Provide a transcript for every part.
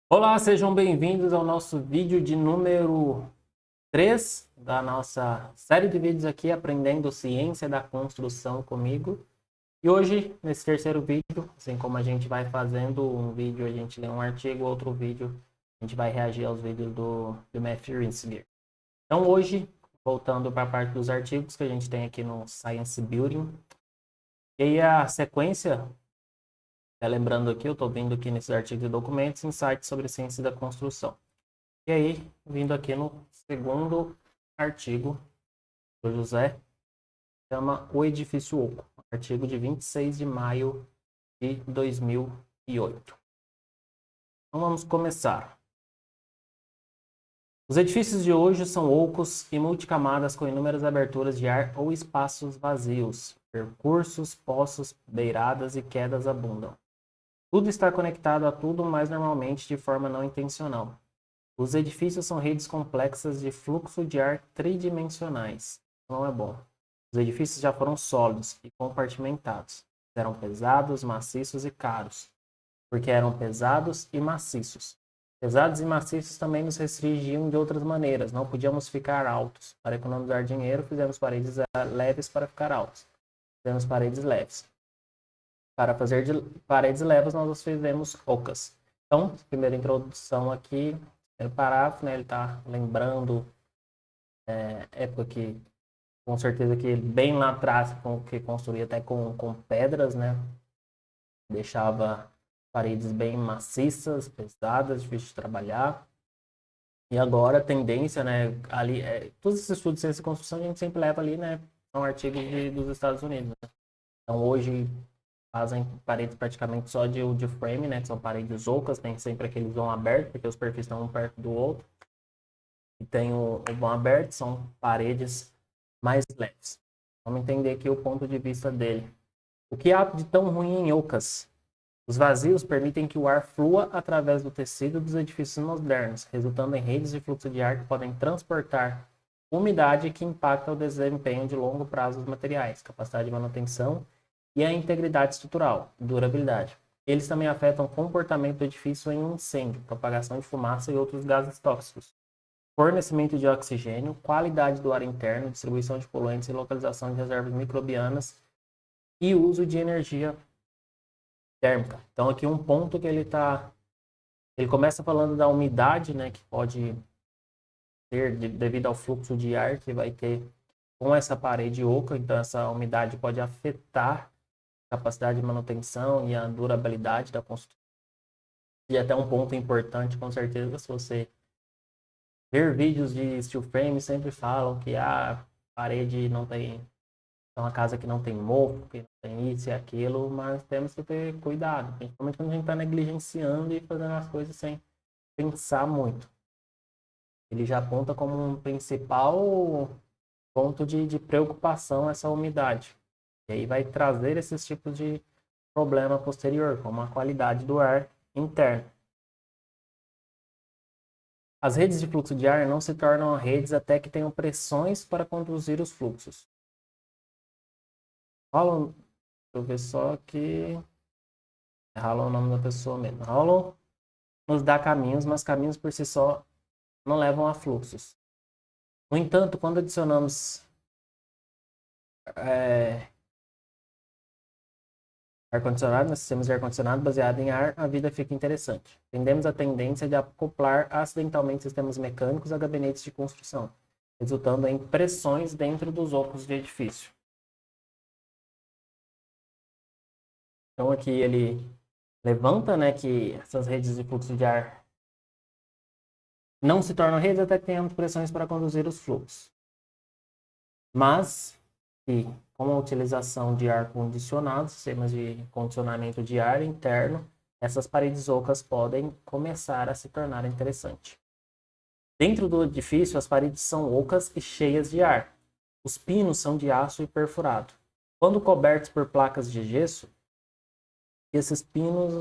Olá, sejam bem-vindos ao nosso vídeo de número 3 da nossa série de vídeos aqui, Aprendendo Ciência da Construção comigo. E hoje, nesse terceiro vídeo, assim como a gente vai fazendo um vídeo, a gente lê um artigo, outro vídeo, a gente vai reagir aos vídeos do Matthew Rinsinger. Então hoje, voltando para a parte dos artigos que a gente tem aqui no Science Building, e aí a sequência, lembrando aqui, eu estou vendo aqui nesses artigos e documentos, insights sobre ciência da construção. E aí, vindo aqui no segundo artigo do José, chama O Edifício Oco, artigo de 26 de maio de 2008. Então vamos começar. Os edifícios de hoje são ocos e multicamadas com inúmeras aberturas de ar ou espaços vazios. Percursos, poços, beiradas e quedas abundam. Tudo está conectado a tudo, mas normalmente de forma não intencional. Os edifícios são redes complexas de fluxo de ar tridimensionais. Não é bom. Os edifícios já foram sólidos e compartimentados. Eram pesados, maciços e caros, porque eram pesados e maciços. Pesados e maciços também nos restringiam de outras maneiras. Não podíamos ficar altos. Para economizar dinheiro, fizemos paredes leves para ficar altos. Fizemos paredes leves. Para fazer de paredes leves, nós fizemos ocas. Então, primeira introdução aqui, primeiro parágrafo, né, ele está lembrando época que, com certeza, que bem lá atrás, que construía até com pedras, né, deixava paredes bem maciças, pesadas, difíceis de trabalhar. E agora a tendência, né, ali, todos esses estudos de ciência e construção a gente sempre leva ali, né, são artigos dos Estados Unidos, né? Então hoje fazem paredes praticamente só de frame, né, que são paredes ocas, tem sempre aqueles vão abertos, porque os perfis estão um perto do outro. E tem o vão aberto, são paredes mais leves. Vamos entender aqui o ponto de vista dele. O que há de tão ruim em ocas? Os vazios permitem que o ar flua através do tecido dos edifícios modernos, resultando em redes de fluxo de ar que podem transportar umidade que impacta o desempenho de longo prazo dos materiais, capacidade de manutenção e a integridade estrutural, durabilidade. Eles também afetam o comportamento do edifício em um incêndio, propagação de fumaça e outros gases tóxicos, fornecimento de oxigênio, qualidade do ar interno, distribuição de poluentes e localização de reservas microbianas e uso de energia térmica. Então aqui um ponto que ele começa falando da umidade, né, que pode ter devido ao fluxo de ar que vai ter com essa parede oca, então essa umidade pode afetar a capacidade de manutenção e a durabilidade da construção. E até um ponto importante, com certeza, se você ver vídeos de steel frame, sempre falam que a parede não tem, é uma casa que não tem mofo, que não tem isso e aquilo, mas temos que ter cuidado, principalmente quando a gente está negligenciando e fazendo as coisas sem pensar muito. Ele já aponta como um principal ponto de preocupação essa umidade. E aí vai trazer esses tipos de problema posterior, como a qualidade do ar interno. As redes de fluxo de ar não se tornam redes até que tenham pressões para conduzir os fluxos. Hollow, deixa eu ver só aqui. Hollow é o nome da pessoa mesmo. Hollow nos dá caminhos, mas caminhos por si só não levam a fluxos. No entanto, quando adicionamos ar-condicionado, nos sistemas de ar-condicionado baseado em ar, a vida fica interessante. Tendemos a tendência de acoplar acidentalmente sistemas mecânicos a gabinetes de construção, resultando em pressões dentro dos ocos de edifício. Então aqui ele levanta, né, que essas redes de fluxo de ar não se tornam redes até que tenhamos pressões para conduzir os fluxos. Mas, e com a utilização de ar condicionado, sistemas de condicionamento de ar interno, essas paredes ocas podem começar a se tornar interessantes. Dentro do edifício, as paredes são ocas e cheias de ar. Os pinos são de aço e perfurado. Quando cobertos por placas de gesso, esses pinos...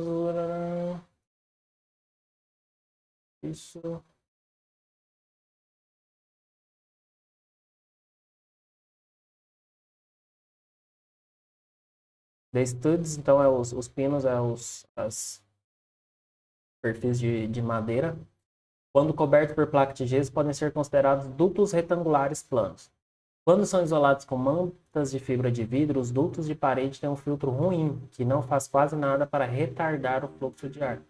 Isso... The studs, então, os pinos, as perfis de madeira. Quando cobertos por placa de gesso, podem ser considerados dutos retangulares planos. Quando são isolados com mantas de fibra de vidro, os dutos de parede têm um filtro ruim, que não faz quase nada para retardar o fluxo de ar.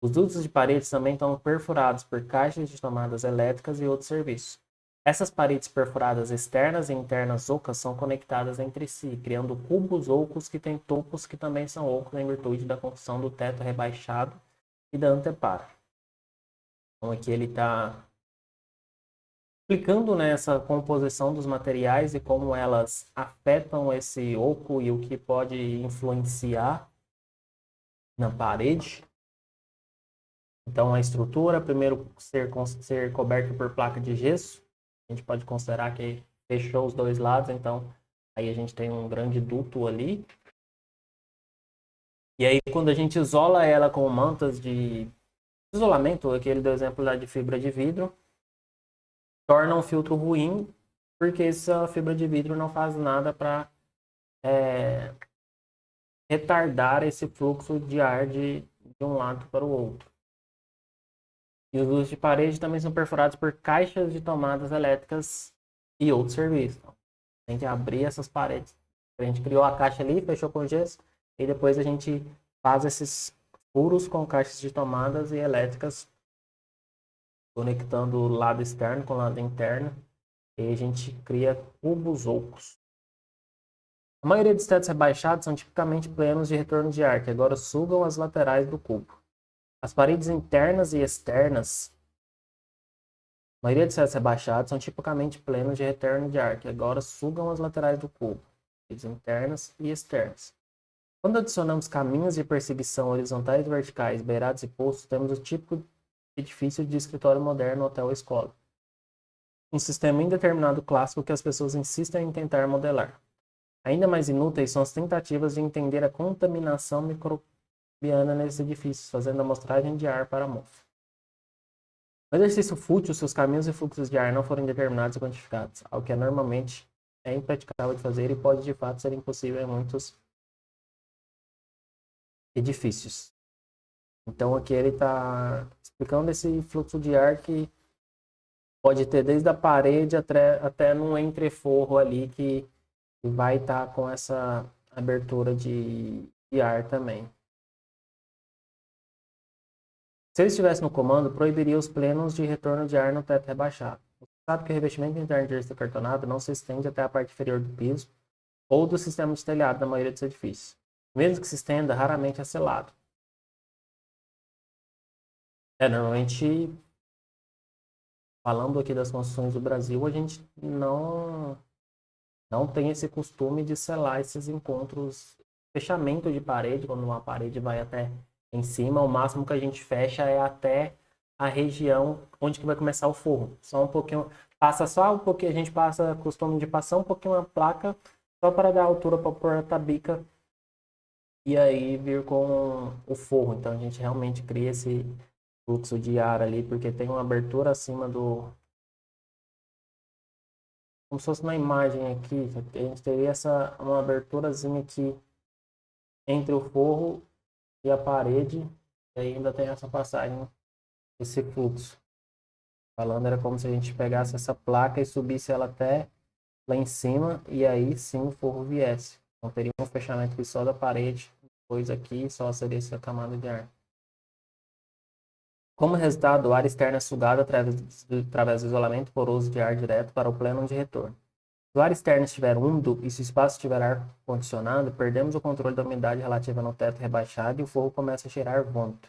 Os dutos de parede também estão perfurados por caixas de tomadas elétricas e outros serviços. Essas paredes perfuradas externas e internas ocas são conectadas entre si, criando cubos ocos que têm topos que também são ocos em virtude da construção do teto rebaixado e da antepara. Então aqui ele está explicando, né, essa composição dos materiais e como elas afetam esse oco e o que pode influenciar na parede. Então, a estrutura, primeiro ser coberto por placa de gesso. A gente pode considerar que fechou os dois lados, então aí a gente tem um grande duto ali. E aí, quando a gente isola ela com mantas de isolamento, aqui ele deu exemplo lá de fibra de vidro, torna um filtro ruim, porque essa fibra de vidro não faz nada para retardar esse fluxo de ar de um lado para o outro. E os dutos de parede também são perfurados por caixas de tomadas elétricas e outros serviços. Então, tem que abrir essas paredes. A gente criou a caixa ali, fechou com gesso, e depois a gente faz esses furos com caixas de tomadas e elétricas, conectando o lado externo com o lado interno, e a gente cria cubos ocos. A maioria dos tetos rebaixados são tipicamente plenos de retorno de ar, que agora sugam as laterais do cubo. As paredes internas e externas, a maioria dos tetos rebaixados são tipicamente plenos de retorno de ar, que agora sugam as laterais do cubo, paredes internas e externas. Quando adicionamos caminhos de perseguição horizontais e verticais, beirados e postos, temos o típico edifício de escritório moderno, hotel ou escola. Um sistema indeterminado clássico que as pessoas insistem em tentar modelar. Ainda mais inúteis são as tentativas de entender a contaminação microbiana nesses edifícios, fazendo a amostragem de ar para a mofo. Um exercício fútil se os caminhos e fluxos de ar não forem determinados e quantificados, algo que normalmente é impraticável de fazer e pode de fato ser impossível em muitos edifícios. Então aqui ele está explicando esse fluxo de ar que pode ter desde a parede até num entreforro ali que vai estar com essa abertura de ar também. Se ele estivesse no comando, proibiria os plenos de retorno de ar no teto rebaixado. Você sabe que o revestimento interno de gesso acartonado não se estende até a parte inferior do piso ou do sistema de telhado da maioria dos edifícios. Mesmo que se estenda, raramente é selado. Normalmente, falando aqui das construções do Brasil, a gente não tem esse costume de selar esses encontros, fechamento de parede, quando uma parede vai até em cima, o máximo que a gente fecha é até a região onde que vai começar o forro. Só um pouquinho, passa só um pouquinho, a gente passa, costume de passar um pouquinho a placa, só para dar altura para pôr a tabica e aí vir com o forro. Então a gente realmente cria esse fluxo de ar ali, porque tem uma abertura acima do, como se fosse na imagem aqui, a gente teria uma aberturazinha aqui entre o forro e a parede, e ainda tem essa passagem, esse fluxo. Falando, era como se a gente pegasse essa placa e subisse ela até lá em cima, e aí sim o forro viesse. Então teria um fechamento aqui só da parede, depois aqui só seria essa camada de ar. Como resultado, o ar externo é sugado através do isolamento poroso de ar direto para o plano de retorno. Se o ar externo estiver úmido e se o espaço estiver ar-condicionado, perdemos o controle da umidade relativa no teto rebaixado e o forro começa a cheirar vômito.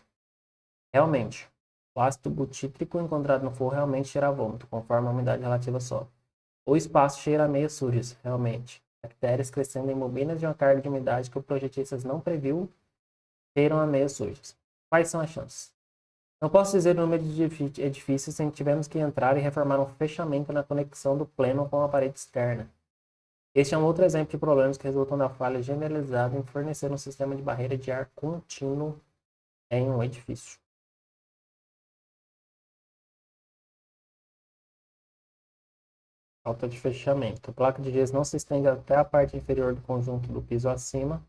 Realmente, o ácido butírico encontrado no forro realmente cheira vômito, conforme a umidade relativa sobe. O espaço cheira a meias sujas, realmente. Bactérias crescendo em bobinas de uma carga de umidade que o projetista não previu cheiram a meias sujas. Quais são as chances? Não posso dizer o número de edifícios em que tivemos que entrar e reformar um fechamento na conexão do pleno com a parede externa. Este é um outro exemplo de problemas que resultam da falha generalizada em fornecer um sistema de barreira de ar contínuo em um edifício. Falta de fechamento. A placa de gesso não se estende até a parte inferior do conjunto do piso acima.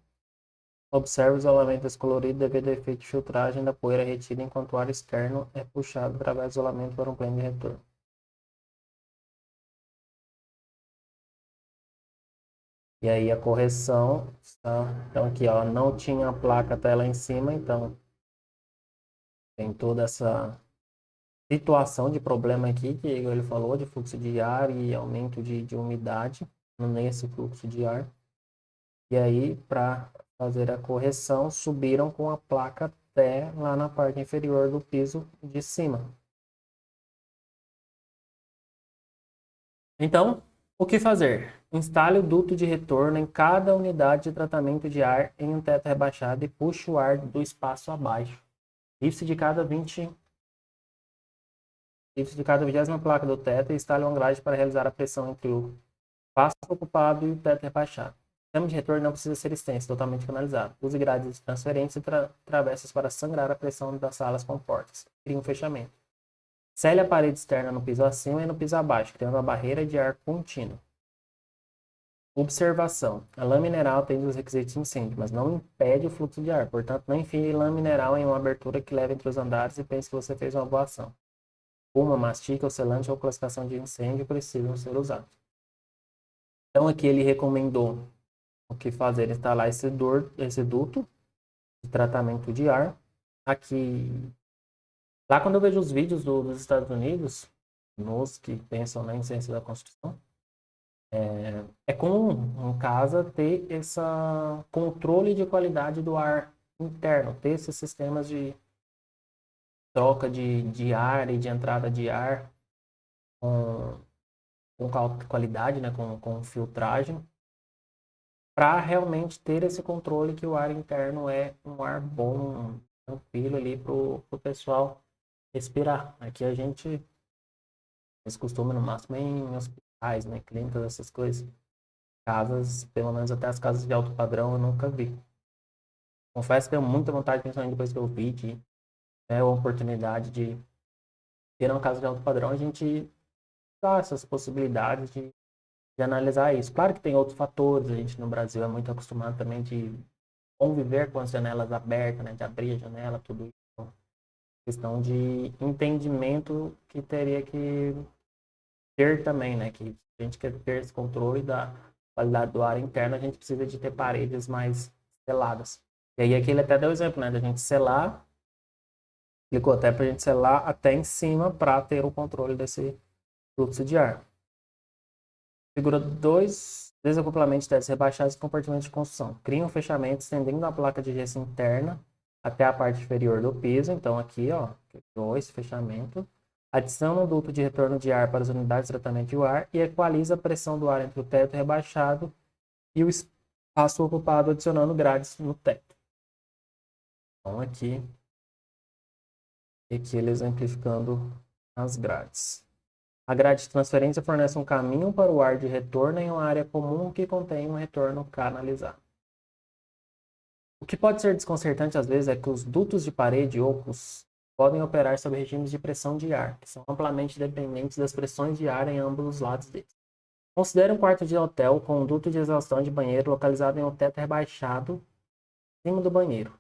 Observe o isolamento descolorido devido ao efeito de filtragem da poeira retida enquanto o ar externo é puxado através do isolamento para um plano de retorno. E aí a correção, tá? Então aqui, ó, não tinha a placa até lá em cima, então tem toda essa situação de problema aqui que ele falou, de fluxo de ar e aumento de umidade nesse fluxo de ar. E aí, para fazer a correção, subiram com a placa até lá na parte inferior do piso de cima. Então, o que fazer? Instale o duto de retorno em cada unidade de tratamento de ar em um teto rebaixado e puxe o ar do espaço abaixo. Isso de cada 20ª placa do teto e instale uma grade para realizar a pressão entre o espaço ocupado e o teto rebaixado. O sistema de retorno não precisa ser extenso, totalmente canalizado. Use grades de transferência e travessas para sangrar a pressão das salas com portas. Crie um fechamento. Cele a parede externa no piso acima e no piso abaixo, criando uma barreira de ar contínuo. Observação. A lã mineral tem os requisitos de incêndio, mas não impede o fluxo de ar. Portanto, não enfie lã mineral em uma abertura que leva entre os andares e pense que você fez uma boa ação. Uma mastica, ou selante ou classificação de incêndio precisam ser usados. Então, aqui ele recomendou o que fazer: instalar esse duto de tratamento de ar. Aqui, lá quando eu vejo os vídeos dos Estados Unidos, nos que pensam na ciência da construção, é comum em casa ter esse controle de qualidade do ar interno, ter esses sistemas de troca de ar e de entrada de ar com qualidade, né, com filtragem, para realmente ter esse controle que o ar interno é um ar bom, tranquilo ali para o pessoal respirar. Aqui a gente, eles costumam no máximo em hospitais, né, clínicas, essas coisas. Casas, pelo menos até as casas de alto padrão, eu nunca vi. Confesso que tenho muita vontade, principalmente depois que eu vi, de ter a oportunidade de ter uma casa de alto padrão, a gente dá essas possibilidades de analisar isso. Claro que tem outros fatores, a gente no Brasil é muito acostumado também de conviver com as janelas abertas, né, de abrir a janela, tudo isso. Então, questão de entendimento que teria que ter também, né, que a gente quer ter esse controle da qualidade do ar interno, a gente precisa de ter paredes mais seladas. E aí aqui ele até deu exemplo, né, da gente selar, clicou até para a gente selar até em cima para ter o controle desse fluxo de ar. Figura 2, desacoplamentos de tetos rebaixados e compartimentos de construção. Cria um fechamento estendendo a placa de gesso interna até a parte inferior do piso. Então aqui, ó, criou esse fechamento. Adiciona um duto de retorno de ar para as unidades de tratamento de ar e equaliza a pressão do ar entre o teto rebaixado e o espaço ocupado, adicionando grades no teto. Então aqui ele exemplificando as grades. A grade de transferência fornece um caminho para o ar de retorno em uma área comum que contém um retorno canalizado. O que pode ser desconcertante às vezes é que os dutos de parede ocos podem operar sob regimes de pressão de ar, que são amplamente dependentes das pressões de ar em ambos os lados deles. Considere um quarto de hotel com um duto de exaustão de banheiro localizado em um teto rebaixado em cima do banheiro.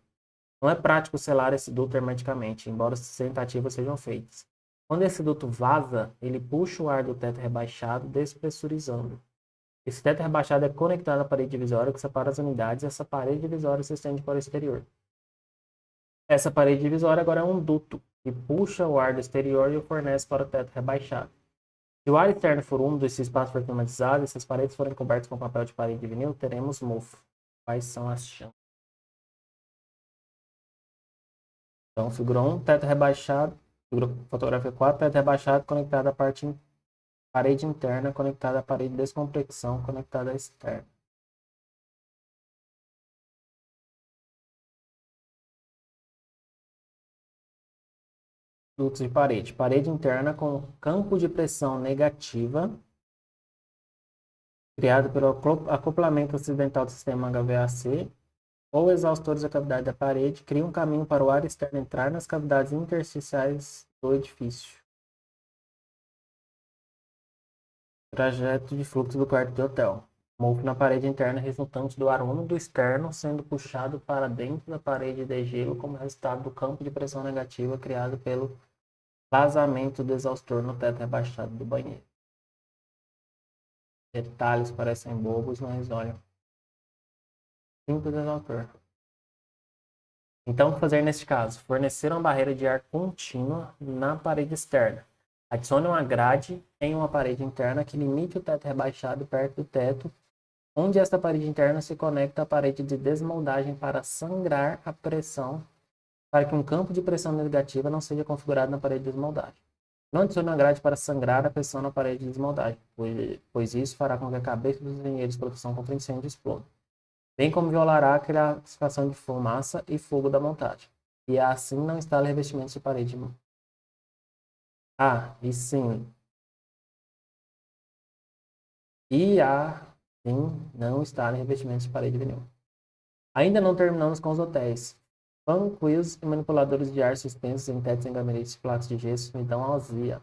Não é prático selar esse duto hermeticamente, embora as tentativas sejam feitas. Quando esse duto vaza, ele puxa o ar do teto rebaixado, despressurizando. Esse teto rebaixado é conectado à parede divisória que separa as unidades e essa parede divisória se estende para o exterior. Essa parede divisória agora é um duto que puxa o ar do exterior e o fornece para o teto rebaixado. Se o ar externo for úmido e se o espaço for climatizado e se as paredes forem cobertas com papel de parede de vinil, teremos mofo. Quais são as chances? Então, figura 1, teto rebaixado. Fotografia 4, teto rebaixado conectado à parede interna, conectada à parede de descompressão, conectada à externa. Dutos de parede. Parede interna com campo de pressão negativa, criado pelo acoplamento acidental do sistema HVAC, ou exaustores da cavidade da parede, cria um caminho para o ar externo entrar nas cavidades intersticiais do edifício. Trajeto de fluxo do quarto de hotel. Mofo na parede interna resultante do ar úmido externo sendo puxado para dentro da parede de gelo como resultado do campo de pressão negativa criado pelo vazamento do exaustor no teto rebaixado do banheiro. Detalhes parecem bobos, mas olha. Simples exaustor. Então, o que fazer neste caso? Fornecer uma barreira de ar contínua na parede externa. Adicione uma grade em uma parede interna que limite o teto rebaixado perto do teto, onde esta parede interna se conecta à parede de desmoldagem para sangrar a pressão, para que um campo de pressão negativa não seja configurado na parede de desmoldagem. Não adicione uma grade para sangrar a pressão na parede de desmoldagem, pois isso fará com que a cabeça dos engenheiros de proteção contra incêndio exploda, bem como violará a classificação de fumaça e fogo da montagem. E assim não instale revestimentos de parede. E sim. Não instale revestimentos de parede de vinil. Ainda não terminamos com os hotéis. Fanquils e manipuladores de ar suspensos em tetos em gabinetes de placas de gesso me dão ausia.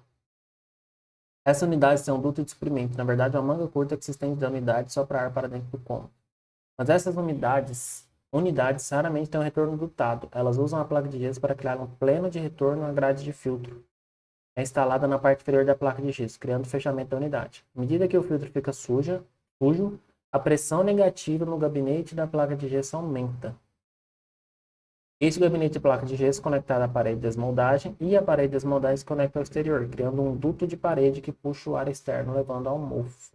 Essa unidade tem um duto de espremento, na verdade uma manga curta que se estende da unidade só para ar para dentro do cômodo. Mas essas unidades raramente têm um retorno dutado. Elas usam a placa de gesso para criar um pleno de retorno à grade de filtro. É instalada na parte inferior da placa de gesso, criando o fechamento da unidade. À medida que o filtro fica sujo, a pressão negativa no gabinete da placa de gesso aumenta. Este gabinete de placa de gesso conectado à parede de desmoldagem e a parede de desmoldagem se conecta ao exterior, criando um duto de parede que puxa o ar externo, levando ao mofo.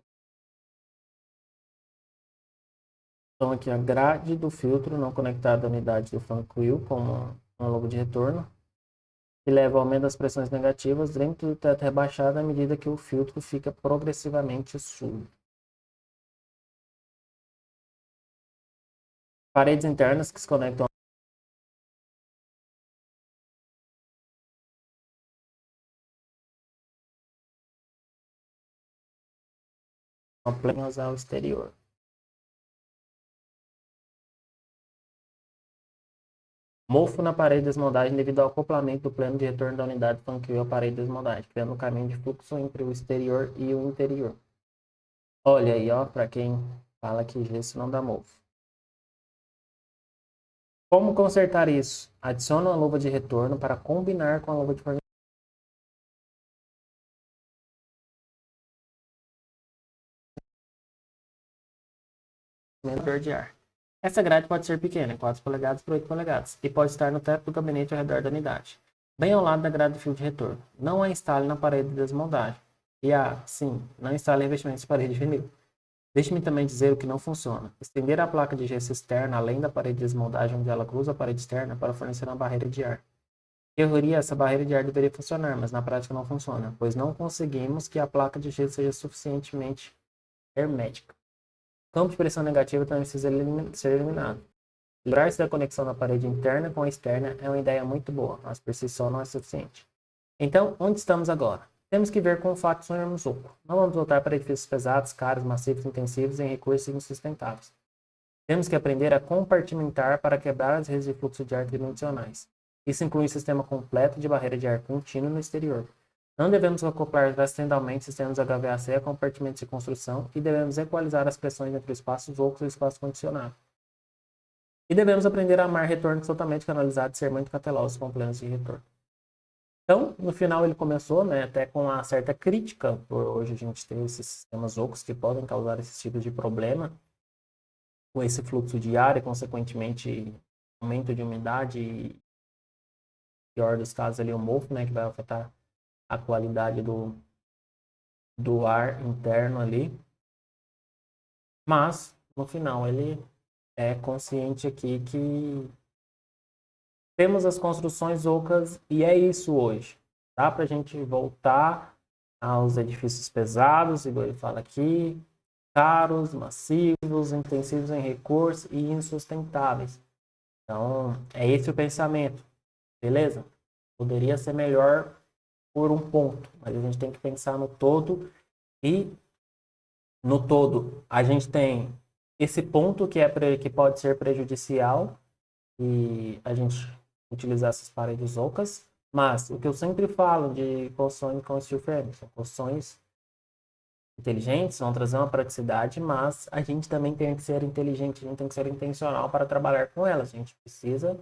Então aqui a grade do filtro não conectada à unidade do fanquil como um lobo de retorno, que leva ao aumento das pressões negativas dentro do teto rebaixado à medida que o filtro fica progressivamente sujo. Paredes internas que se conectam apenas ao exterior. Mofo na parede de desmoldagem devido ao acoplamento do plano de retorno da unidade fanquil à parede de desmoldagem, criando um caminho de fluxo entre o exterior e o interior. Olha aí, ó, para quem fala que gesso não dá mofo. Como consertar isso? Adicione uma luva de retorno para combinar com a luva de fornecimento de ar. Essa grade pode ser pequena, 4 polegadas por 8 polegadas, e pode estar no teto do gabinete ao redor da unidade, bem ao lado da grade do fio de retorno. Não a instale na parede de desmoldagem. Sim, não instale revestimentos de parede de vinil. Deixe-me também dizer o que não funciona. Estender a placa de gesso externa além da parede de desmoldagem onde ela cruza a parede externa para fornecer uma barreira de ar. Em teoria, essa barreira de ar deveria funcionar, mas na prática não funciona, pois não conseguimos que a placa de gesso seja suficientemente hermética. O campo de pressão negativa também precisa ser eliminado. Livrar-se da conexão da parede interna com a externa é uma ideia muito boa, mas por si só não é suficiente. Então, onde estamos agora? Temos que ver com o fato de sonharmos oco. Não vamos voltar para edifícios pesados, caros, massivos, intensivos em recursos insustentáveis. Temos que aprender a compartimentar para quebrar as redes de fluxo de ar tridimensionais. Isso inclui um sistema completo de barreira de ar contínuo no exterior. Não devemos acoplar acidentalmente sistemas HVAC a compartimentos de construção e devemos equalizar as pressões entre espaços ocos e espaços condicionados. E devemos aprender a amar retornos totalmente canalizados e ser muito cautelosos com planos de retorno. Então, no final ele começou, né, até com uma certa crítica por hoje a gente ter esses sistemas ocos que podem causar esses tipos de problema com esse fluxo de ar e, consequentemente, aumento de umidade e, pior dos casos, ali, o mofo, né, que vai afetar a qualidade do ar interno ali. Mas, no final, ele é consciente aqui que temos as construções ocas e é isso hoje. Dá para a gente voltar aos edifícios pesados, igual ele fala aqui, caros, massivos, intensivos em recursos e insustentáveis. Então, é esse o pensamento, beleza? Poderia ser melhor por um ponto, mas a gente tem que pensar no todo e no todo a gente tem esse ponto que pode ser prejudicial e a gente utilizar essas paredes ocas, mas o que eu sempre falo de construções com steel frame, são construções inteligentes, vão trazer uma praticidade, mas a gente também tem que ser inteligente, a gente tem que ser intencional para trabalhar com elas. A gente precisa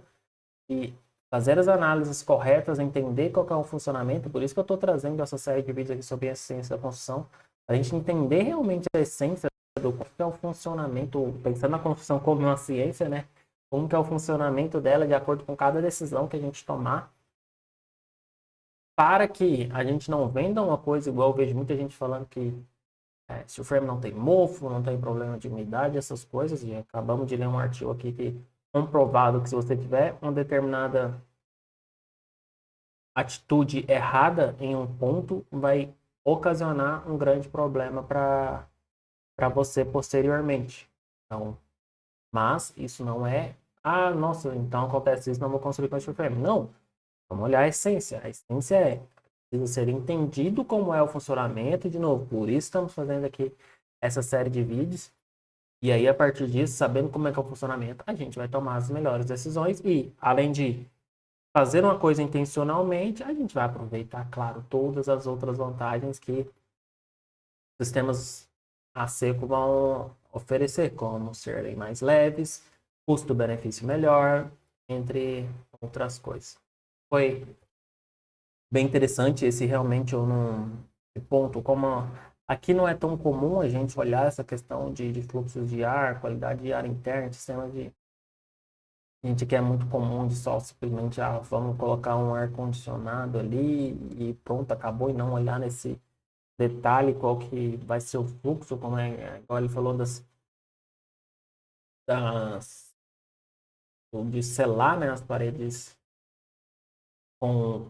de fazer as análises corretas, entender qual que é o funcionamento, por isso que eu estou trazendo essa série de vídeos aqui sobre a ciência da construção, para a gente entender realmente a essência do que é o funcionamento, pensando na construção como uma ciência, né? Como que é o funcionamento dela de acordo com cada decisão que a gente tomar, para que a gente não venda uma coisa igual eu vejo muita gente falando que se o frame não tem mofo, não tem problema de umidade, essas coisas, e acabamos de ler um artigo aqui que comprovado que se você tiver uma determinada atitude errada em um ponto, vai ocasionar um grande problema para você posteriormente. Então, mas isso não é, nossa, então acontece isso, não vou construir com steel frame. Não, vamos olhar a essência. A essência precisa ser entendido como é o funcionamento, de novo, por isso estamos fazendo aqui essa série de vídeos. E aí, a partir disso, sabendo como é que é o funcionamento, a gente vai tomar as melhores decisões e, além de fazer uma coisa intencionalmente, a gente vai aproveitar, claro, todas as outras vantagens que sistemas a seco vão oferecer, como serem mais leves, custo-benefício melhor, entre outras coisas. Foi bem interessante esse realmente eu não ponto, como aqui não é tão comum a gente olhar essa questão de fluxos de ar, qualidade de ar interno, sistemas de gente que é muito comum de só simplesmente vamos colocar um ar condicionado ali e pronto, acabou, e não olhar nesse detalhe qual que vai ser o fluxo, como igual ele falou das de selar, né, as paredes com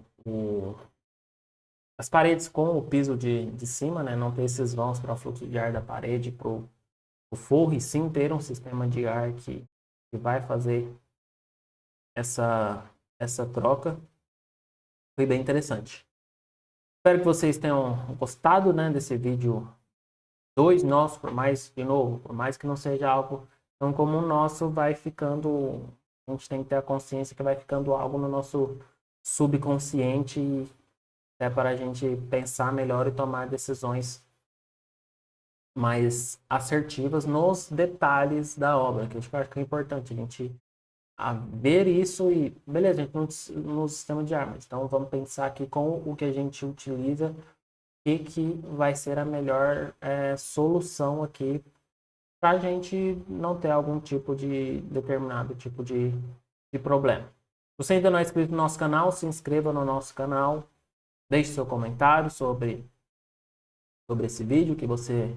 as paredes com o piso de cima, né, não ter esses vãos para o fluxo de ar da parede para o forro, e sim ter um sistema de ar que vai fazer essa troca. Foi bem interessante. Espero que vocês tenham gostado, né, desse vídeo 2 nosso, por mais, de novo, por mais que não seja algo tão comum nosso, vai ficando, a gente tem que ter a consciência que vai ficando algo no nosso subconsciente, até para a gente pensar melhor e tomar decisões mais assertivas nos detalhes da obra, que eu acho que é importante a gente ver isso e, beleza, a gente no sistema de armas, então vamos pensar aqui com o que a gente utiliza, que vai ser a melhor solução aqui para a gente não ter algum tipo de determinado tipo de problema. Se você ainda não é inscrito no nosso canal, se inscreva no nosso canal, deixe seu comentário sobre esse vídeo, que você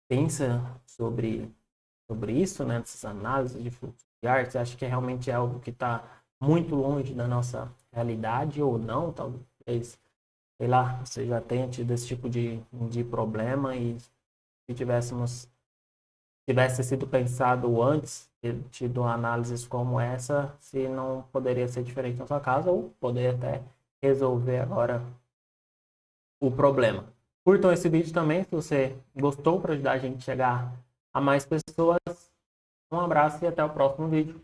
pensa sobre isso, né? Essas análises de fluxo de ar, você acha que realmente é algo que está muito longe da nossa realidade ou não, talvez, sei lá, você já tenha tido esse tipo de problema e se tivesse sido pensado antes, ter tido análises como essa, se não poderia ser diferente na sua casa ou poder até resolver agora o problema. Curtam esse vídeo também, se você gostou, para ajudar a gente a chegar a mais pessoas. Um abraço e até o próximo vídeo.